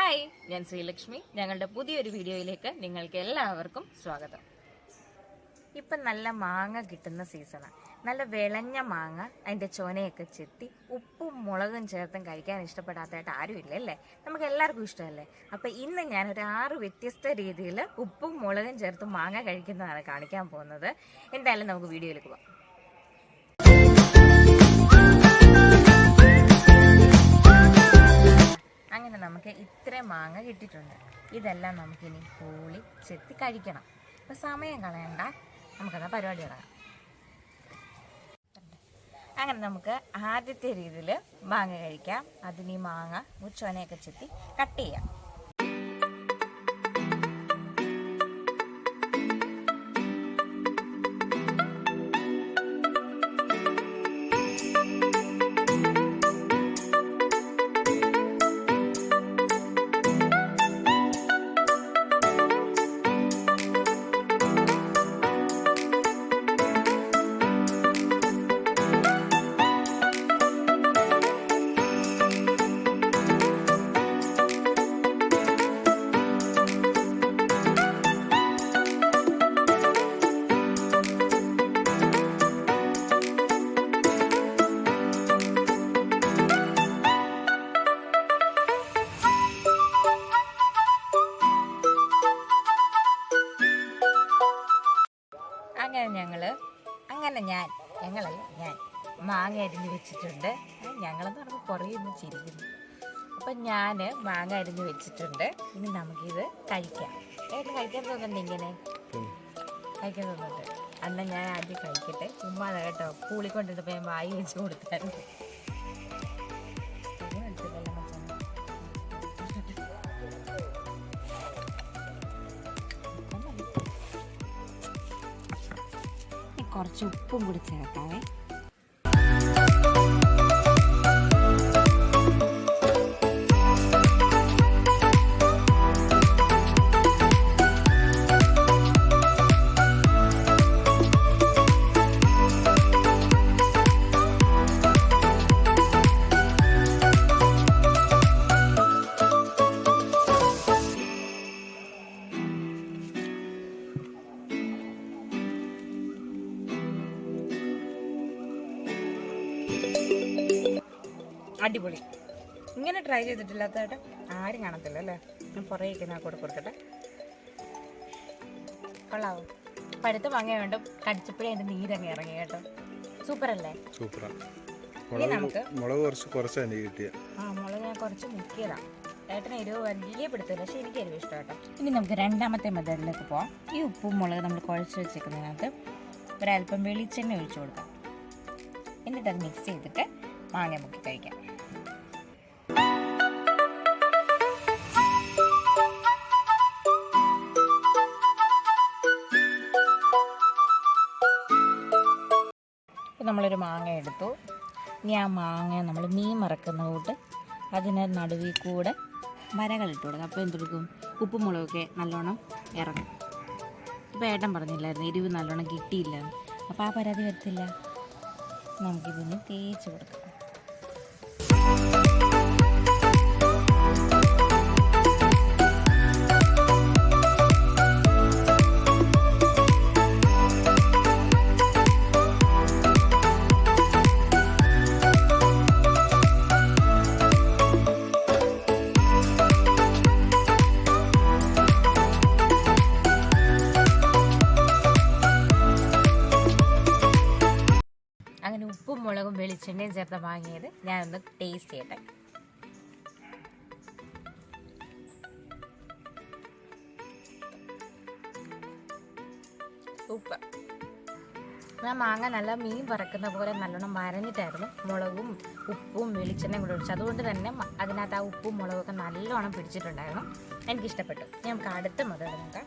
Hi, ഞാൻ ശ്രീലക്ഷ്മി. ഞങ്ങളുടെ പുതിയൊരു വീഡിയോയിലേക്ക് നിങ്ങൾക്ക് എല്ലാവർക്കും സ്വാഗതം. ഇപ്പം നല്ല മാങ്ങ കിട്ടുന്ന സീസണാണ്. നല്ല വിളഞ്ഞ മാങ്ങ, അതിൻ്റെ ചൊനയൊക്കെ ചെത്തി ഉപ്പും മുളകും ചേർത്തും കഴിക്കാൻ ഇഷ്ടപ്പെടാത്തതായിട്ട് ആരുമില്ല അല്ലേ? നമുക്ക് എല്ലാവർക്കും ഇഷ്ടമല്ലേ? അപ്പം ഇന്ന് ഞാനൊരു 6 വ്യത്യസ്ത രീതിയിൽ ഉപ്പും മുളകും ചേർത്ത് മാങ്ങ കഴിക്കുന്നതാണ് കാണിക്കാൻ പോകുന്നത്. എന്തായാലും നമുക്ക് വീഡിയോയിലേക്ക് പോകാം. അങ്ങനെ നമുക്ക് ഇത്രയും മാങ്ങ കിട്ടിയിട്ടുണ്ട്. ഇതെല്ലാം നമുക്കിനി പൂളി ചെത്തി കഴിക്കണം. അപ്പം സമയം കളയണ്ട, നമുക്കത് പരിപാടി തുടങ്ങാം. അങ്ങനെ നമുക്ക് ആദ്യത്തെ രീതിയിൽ മാങ്ങ കഴിക്കാം. അതിന് ഈ മാങ്ങ ചൊനയൊക്കെ ചെത്തി കട്ട് ചെയ്യാം. ഞാൻ മാങ്ങ അരിഞ്ഞ് വെച്ചിട്ടുണ്ട്. ഞങ്ങളെന്ന് പറഞ്ഞാൽ കുറേ ഒന്ന് ചിരിക്കുന്നു. അപ്പം ഞാൻ മാങ്ങ അരിഞ്ഞ് വെച്ചിട്ടുണ്ട്. ഇനി നമുക്കിത് കഴിക്കാം. കഴിക്കാൻ തോന്നുന്നുണ്ട്, ഇങ്ങനെ കഴിക്കാൻ തോന്നുന്നുണ്ട്. എന്നാൽ ഞാൻ ആദ്യം കഴിക്കട്ടെ. ചുമ്മാതെ കേട്ടോ, പൂളിക്കൊണ്ടിട്ടപ്പോൾ ഞാൻ വായി വെച്ച് കൊടുത്തായിരുന്നു. കുറച്ച് ഉപ്പും കൂടി ചേർക്കാവേ. അടിപൊളി. ഇങ്ങനെ ട്രൈ ചെയ്തിട്ടില്ലാത്തതായിട്ട് ആരും കാണത്തില്ല അല്ലേ? ഞാൻ പുറകേക്ക് ഞാൻ കൊടുക്കട്ടെ. കൊള്ളാവും. പഴുത്ത മാങ്ങ വേണ്ട, കടിച്ചപ്പോഴേ അതിൻ്റെ നീരങ്ങ് ഇറങ്ങി കേട്ടോ. സൂപ്പർ അല്ലേ? ഇനി നമുക്ക് മുളക് ഞാൻ കുറച്ച് മുക്കിയതാണ്. ഏട്ടന് എരിവ് വലിയ പിടുത്തില്ല, പക്ഷെ എനിക്ക് എരിവ് ഇഷ്ടം കേട്ടോ. ഇനി നമുക്ക് രണ്ടാമത്തെ മെത്തേഡിലേക്ക് പോവാം. ഈ ഉപ്പും മുളക് നമ്മൾ കുഴച്ച് വെച്ചേക്കുന്നതിനകത്ത് ഒരല്പം വെളിച്ചെണ്ണ ഒഴിച്ചു കൊടുക്കാം. എന്നിട്ട് അത് മിക്സ് ചെയ്തിട്ട് മാങ്ങ മുക്കി കഴിക്കാം. നമ്മളൊരു മാങ്ങ എടുത്തു. ഇനി ആ മാങ്ങ നമ്മൾ മീൻ മറക്കുന്ന കൂട്ട് അതിന് നടുവിൽ കൂടെ വരകളിട്ട് കൊടുക്കുക. അപ്പോൾ എന്തെടുക്കും, ഉപ്പും മുളകൊക്കെ നല്ലോണം ഇറങ്ങും. ഇപ്പോൾ ഏട്ടൻ പറഞ്ഞില്ലായിരുന്നു എരിവ് നല്ലോണം കിട്ടിയില്ല, അപ്പോൾ ആ പരാതി വരത്തില്ല. നമുക്കിതിന് തേച്ച് കൊടുക്കാം. അങ്ങനെ ഉപ്പും മുളകും വെളിച്ചെണ്ണയും ചേർത്ത് വാങ്ങിയത് ഞാനൊന്ന് ടേസ്റ്റ് ചെയ്യട്ടെ. സൂപ്പർ. ഞാൻ മാങ്ങ നല്ല മീൻ വറക്കുന്ന പോലെ നല്ലോണം വരഞ്ഞിട്ടായിരുന്നു മുളകും ഉപ്പും വെളിച്ചെണ്ണയും കൂടെ ഒഴിച്ചു. അതുകൊണ്ട് തന്നെ അതിനകത്ത് ആ ഉപ്പും മുളകൊക്കെ നല്ലോണം പിടിച്ചിട്ടുണ്ടായിരുന്നു. എനിക്കിഷ്ടപ്പെട്ടു. നമുക്ക് അടുത്ത മുതൽ നോക്കാം.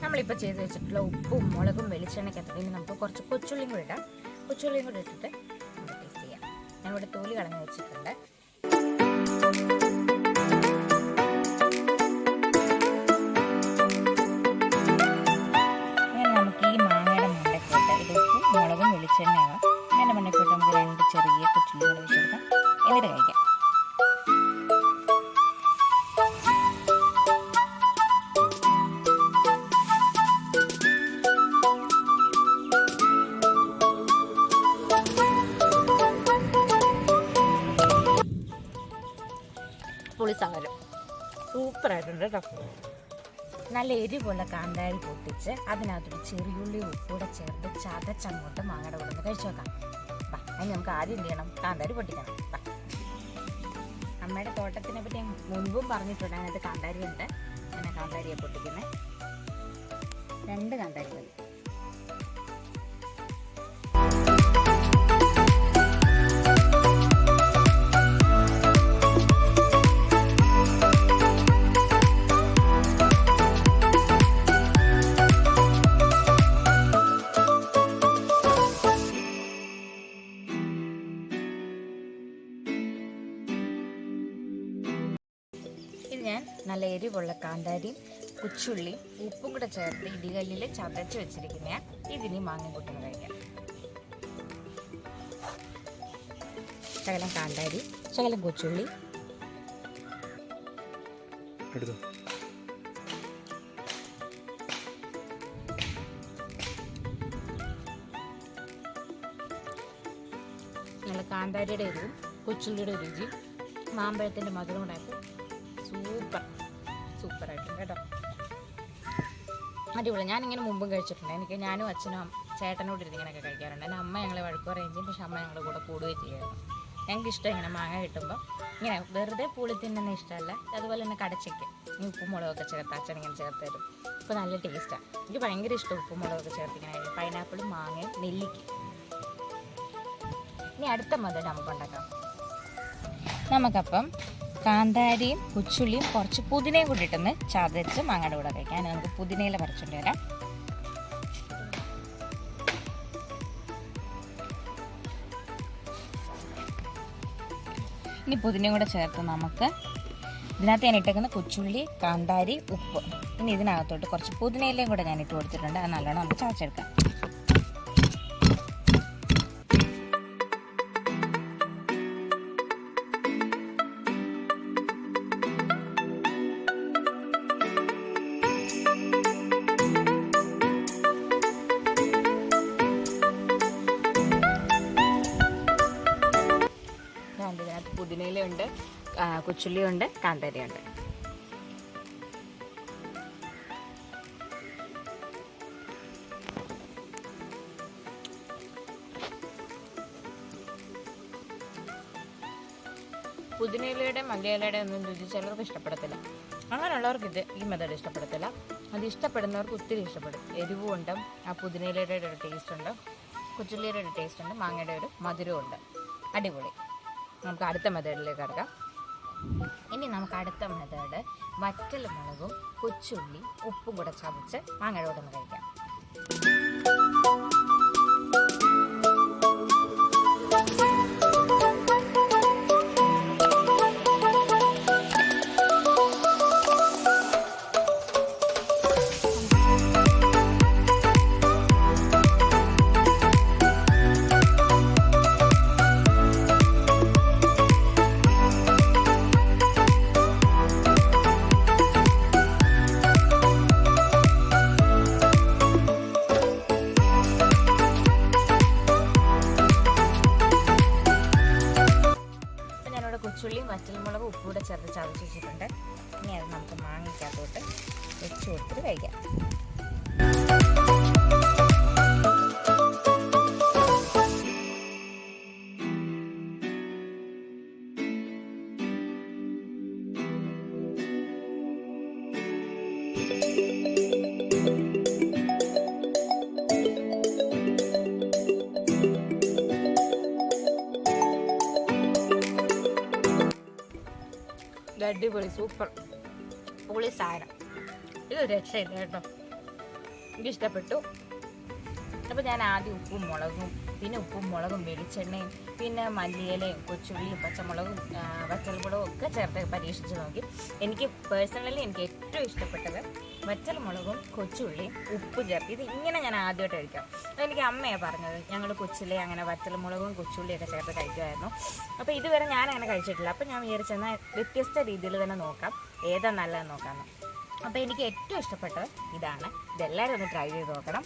നമ്മളിപ്പോൾ ചെയ്ത് വെച്ചിട്ടുള്ള ഉപ്പും മുളകും വെളിച്ചെണ്ണയ്ക്കകത്ത് ഇനി നമുക്ക് കുറച്ച് കൊച്ചുള്ളിയും കൂടി ഇടാം. കൊച്ചുള്ളിയും കൂടി ഇട്ടിട്ട് നമുക്ക് ടേസ്റ്റ് ചെയ്യാം. ഞാൻ ഇവിടെ തോലി കളഞ്ഞ് വെച്ചിട്ടുണ്ട്. അങ്ങനെ നമുക്ക് ഈ മാങ്ങയുടെ മണ്ടക്കോട്ട് ഇത് ഉപ്പും മുളകും വെളിച്ചെണ്ണയാണ്. അതിൻ്റെ മണ്ടക്കോട്ട് നമുക്ക് 2 ചെറിയ കൊച്ചുള്ളിയും കൂടി വെച്ചെടുക്കാം. എന്നിട്ട് കഴിക്കാം. പൊളി സാധനം സൂപ്പറായിട്ടുണ്ട് കേട്ടോ. നല്ല എരിവുള്ള കാന്താരി പൊട്ടിച്ച് അതിനകത്തൊരു ചെറിയുള്ളി ഉപ്പൂടെ ചേർത്ത് ചതച്ചങ്ങോട്ട് മാങ്ങയുടെ കൂടെ ഒന്ന് കഴിച്ചു നോക്കാം. അതിന് നമുക്ക് ആദ്യം എന്ത് ചെയ്യണം? കാന്താരി പൊട്ടിക്കണം. അമ്മയുടെ തോട്ടത്തിനെ പറ്റി ഞാൻ മുൻപും പറഞ്ഞിട്ടുണ്ട്. അതിനകത്ത് കാന്താരി ഉണ്ട്. അങ്ങനെ കാന്താരിയെ പൊട്ടിക്കുന്നത് 2 കാന്താരി മതി. ഞാൻ നല്ല എരിവുള്ള കാന്താരിയും കുച്ചുള്ളിയും ഉപ്പും കൂടെ ചേർത്ത് ഇടികല്ലിൽ ചതച്ച് വെച്ചിരിക്കുന്ന ഇതിനി മാങ്ങ കൂട്ടുന്ന കഴിക്കാം. ശകലം കാന്താരി, ശകലം കൊച്ചുള്ളി, നല്ല കാന്താരിയുടെ എരിവും കൊച്ചുള്ളിയുടെ രുചിയും മാമ്പഴത്തിൻ്റെ മധുരം കൂടായിട്ട് സൂപ്പറായിട്ടുണ്ട് കേട്ടോ. അടിപൊളി. ഞാനിങ്ങനെ മുമ്പും കഴിച്ചിട്ടുണ്ട്. ഞാനും അച്ഛനും ചേട്ടനോട് ഇരുന്ന് ഇങ്ങനെയൊക്കെ കഴിക്കാറുണ്ട്. എൻ്റെ അമ്മ ഞങ്ങളെ വഴക്ക് പറയുകയും ചെയ്യും, പക്ഷെ അമ്മ ഞങ്ങളുടെ കൂടെ കൂടുകയും ചെയ്യുമായിരുന്നു. ഞങ്ങൾക്ക് ഇഷ്ടം ഇങ്ങനെ മാങ്ങ കിട്ടുമ്പോൾ ഇങ്ങനെ വെറുതെ പുളി തിന്നുന്ന ഇഷ്ടമല്ല. അതുപോലെ തന്നെ കടച്ചയ്ക്ക് ഈ ഉപ്പും മുളകൊക്കെ ചേർത്ത് അച്ഛൻ ഇങ്ങനെ ചേർത്ത് തരും. ഇപ്പോൾ നല്ല ടേസ്റ്റാണ്. എനിക്ക് ഭയങ്കര ഇഷ്ടം ഉപ്പും മുളകൊക്കെ ചേർത്ത് ഇങ്ങനെ പൈനാപ്പിളും മാങ്ങയും നെല്ലിക്കും. ഇനി അടുത്ത മെത്തേഡ് നമുക്ക് ഉണ്ടാക്കാം. നമുക്കപ്പം കാന്താരിയും കൊച്ചുള്ളിയും കുറച്ച് പുതിനയും കൂടി ഇട്ടൊന്ന് ചതച്ച് മാങ്ങയുടെ കൂടെ കഴിക്കാം. നമുക്ക് പുതിനയില പറിച്ചുകൊണ്ട് വരാം. ഇനി പുതിനയും കൂടെ ചേർത്ത് നമുക്ക് ഇതിനകത്ത് ഞാൻ ഇട്ടേക്കുന്ന കൊച്ചുള്ളി, കാന്താരി, ഉപ്പ്. ഇനി ഇതിനകത്തോട്ട് കുറച്ച് പുതിനയിലയും കൂടെ ഞാൻ ഇട്ട് കൊടുത്തിട്ടുണ്ട്. അത് നല്ലോണം നമുക്ക് ചതച്ചെടുക്കാം. പുതിനയിലുണ്ട്, കൊച്ചുള്ളിയുണ്ട്, കാന്താരിയുണ്ട്. പുതിനയിലയുടെ മല്ലിയിലയുടെ ഒന്നും രുചി ചിലർക്ക് ഇഷ്ടപ്പെടത്തില്ല. അങ്ങനെയുള്ളവർക്ക് ഈ മെത്തേഡ് ഇഷ്ടപ്പെടത്തില്ല. അത് ഇഷ്ടപ്പെടുന്നവർക്ക് ഒത്തിരി ഇഷ്ടപ്പെടും. എരിവുണ്ട്, ആ പുതിനയിലയുടെ ഒരു ടേസ്റ്റ് ഉണ്ട്, കൊച്ചുള്ളിയുടെ ഒരു ടേസ്റ്റ് ഉണ്ട്, മാങ്ങയുടെ ഒരു മധുരവും ഉണ്ട്. അടിപൊളി. നമുക്ക് അടുത്ത മെത്തേഡിലേക്ക് കിടക്കാം. ഇനി നമുക്ക് അടുത്ത മെത്തേഡ് വറ്റൽ മുളകും കൊച്ചുള്ളി ഉപ്പും കൂടെ ചതച്ച് മാങ്ങയുടെ കൂടെ ഒന്ന് കഴിക്കാം. കൊച്ചുള്ളിയും വറ്റൽമുളകും ഉപ്പും കൂടെ ചേർത്ത് ചതച്ച് വെച്ചിട്ടുണ്ട്. ഇനി അത് നമുക്ക് മാങ്ങയ്ക്കകത്തോട്ട് വെച്ച് കൊടുത്തിട്ട് കഴിക്കാം. അടിപൊളി, സൂപ്പർ, പൊളി സാധനം. ഇത് രക്ഷയില്ല കേട്ടോ, എനിക്കിഷ്ടപ്പെട്ടു. അപ്പോൾ ഞാൻ ആദ്യം ഉപ്പും മുളകും വെളിച്ചെണ്ണയും പിന്നെ മല്ലിയിലയും കൊച്ചുള്ളിയും പച്ചമുളകും വറ്റൽമുളകും ഒക്കെ ചേർത്ത് പരീക്ഷിച്ച് നോക്കി. എനിക്ക് പേഴ്സണലി ഏറ്റവും ഇഷ്ടപ്പെട്ടത് വറ്റൽമുളകും കൊച്ചുള്ളിയും ഉപ്പ് ചേർത്ത്. ഇത് ഇങ്ങനെ ഞാൻ ആദ്യമായിട്ട് കഴിക്കാം. അതെനിക്ക് അമ്മയാണ് പറഞ്ഞത്. ഞങ്ങൾ കൊച്ചിലെ അങ്ങനെ വറ്റൽമുളകും കൊച്ചുള്ളിയൊക്കെ ചേർത്ത് കഴിക്കുമായിരുന്നു. അപ്പോൾ ഇതുവരെ ഞാൻ അങ്ങനെ കഴിച്ചിട്ടില്ല. അപ്പോൾ ഞാൻ വിചാരിച്ചെന്നാൽ വ്യത്യസ്ത രീതിയിൽ തന്നെ നോക്കാം, ഏതാ നല്ലതെന്ന് നോക്കാമെന്ന്. അപ്പോൾ എനിക്ക് ഏറ്റവും ഇഷ്ടപ്പെട്ടത് ഇതാണ്. ഇതെല്ലാവരും ഒന്ന് ട്രൈ ചെയ്ത് നോക്കണം.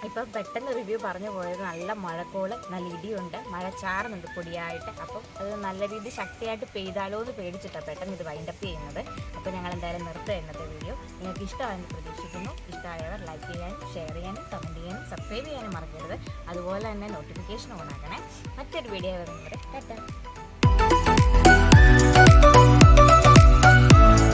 ഇപ്പം പെട്ടെന്ന് റിവ്യൂ പറഞ്ഞു പോയത് നല്ല മഴക്കോള്, നല്ല ഇടിയുണ്ട്, മഴ ചാറുന്നുണ്ട് പൊടിയായിട്ട്. അപ്പം അത് നല്ല രീതിയിൽ ശക്തിയായിട്ട് പെയ്താലോ എന്ന് പേടിച്ചിട്ടാണ് പെട്ടെന്ന് ഇത് വൈൻഡപ്പ് ചെയ്യുന്നത്. അപ്പോൾ ഞങ്ങൾ എന്തായാലും നിർത്തുക ഇന്നത്തെ വീഡിയോ. നിങ്ങൾക്ക് ഇഷ്ടമായെന്ന് പ്രതീക്ഷിക്കുന്നു. ഇഷ്ടമായവർ ലൈക്ക് ചെയ്യാനും ഷെയർ ചെയ്യാനും കമൻറ്റ് ചെയ്യാനും സബ്സ്ക്രൈബ് ചെയ്യാനും മറക്കരുത്. അതുപോലെ തന്നെ നോട്ടിഫിക്കേഷൻ ഓൺ ആക്കണേ. മറ്റൊരു വീഡിയോ വരുന്നത് ടാറ്റാ.